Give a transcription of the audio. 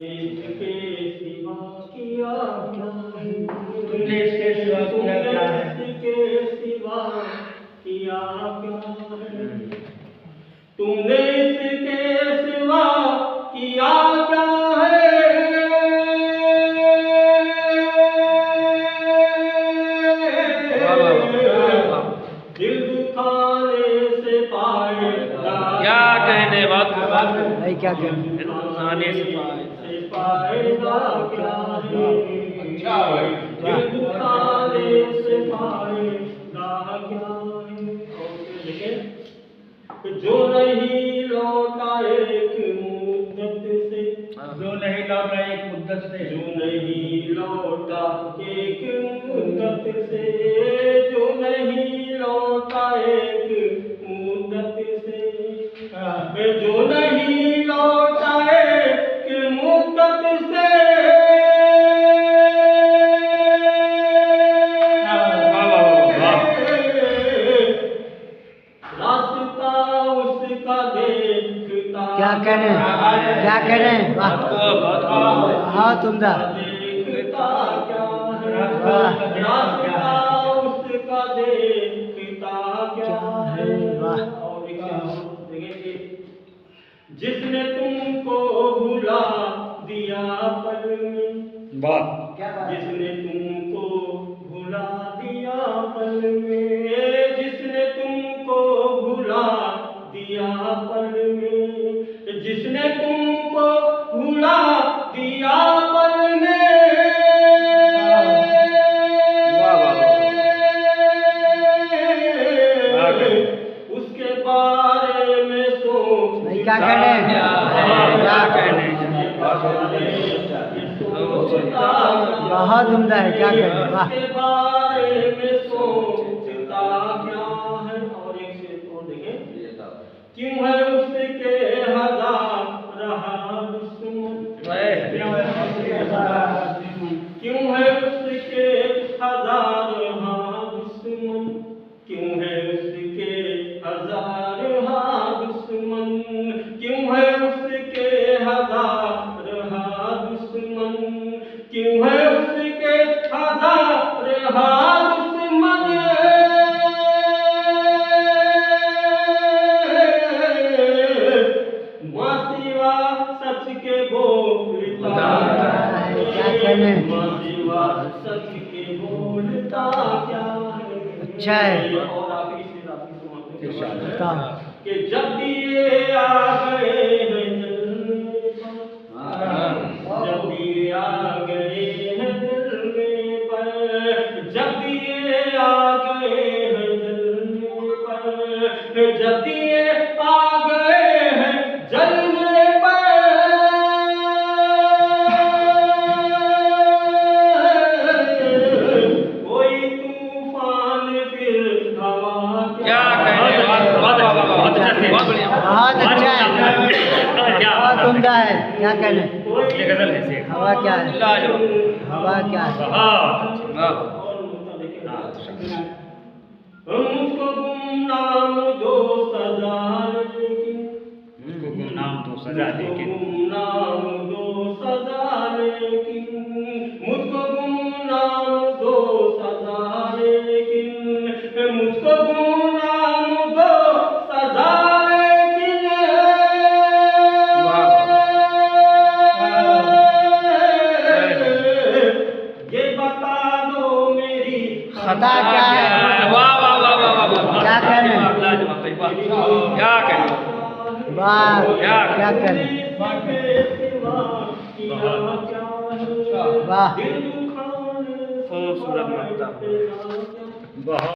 इसके सिवा किया क्या है? तुमने इसके सिवा किया क्या है? इसके सिवा किया क्या है? तुमने इसके सिवा किया क्या है? दिल दुखाने से पाएगा क्या कहने बात भाई क्या कहने आने से पाएगा क्या है? अच्छा भाई, दिल दुखाने से पाएगा क्या है? देखिए, जो नहीं लौटा एक मुद्दत से, जो नहीं लौटा एक मुद्दत से, जो नहीं लौटा एक मुद्दत से, जो नहीं लौटा एक मुद्दत से, जो नहीं लौटा एक मुद्दत से, रास्ता उसका देखता क्या कहने वाह हाँ तुमदा देखता क्या है? वाह रास्ता उसका देखता क्या है? वाह और एक देखेंगे, जिसने तुमको भुला दिया पल में, जिसने तुमको भुला दिया पल में, जिसने तुमको भुला दिया पल में, जिसने तुमको भुला दिया पल में, उसके बारे में सोच भाई क्या कहने बहुत उम्दा है क्या कहने वाह उसके बारे में सोचता क्या है? और एक से और देखें, क्यों है उसके हजार रहा दुश्मन, क्यों है उसके हजार दुश्मन, क्यों है उसके हजार दुश्मन, क्यों है उसके हजार दुश्मन, क्यों है उसके हजार दुश्मन, मासिवा सच के बोलता क्या कहने मासिवा सच के बोलता क्या है? अच्छा है और आखिरी से समाप्त बताओ कि जब दिए आ गए हैं जलने पर, जब दिए आ गए हैं जलने पर, जब दिए आ गए हैं जलने पर, जब दिए आ गए हैं जलने पर, कोई तूफान फिर हवा क्या कहने बहुत अच्छा है बहुत अच्छा है बहुत उम्दा है क्या कहने गजल है से हवा क्या है लाजवाब हवा क्या है मुझको गुमनाम दो सजा लेकिन, नाम तो सजा लेकिन गुमनाम दो सजा लेकिन, मुझको गुमनाम दो सजा लेकिन, मुझको गुमनाम दो सजा लेकिन, ये बता दो मेरी खता क्या है वाह वाह वाह वाह वाह क्या कहने लाजवाब क्या कहने वाह क्या कहने वाह दिल दुखाने से खूबसूरत नुक्ता। पाएगा क्या? बहुत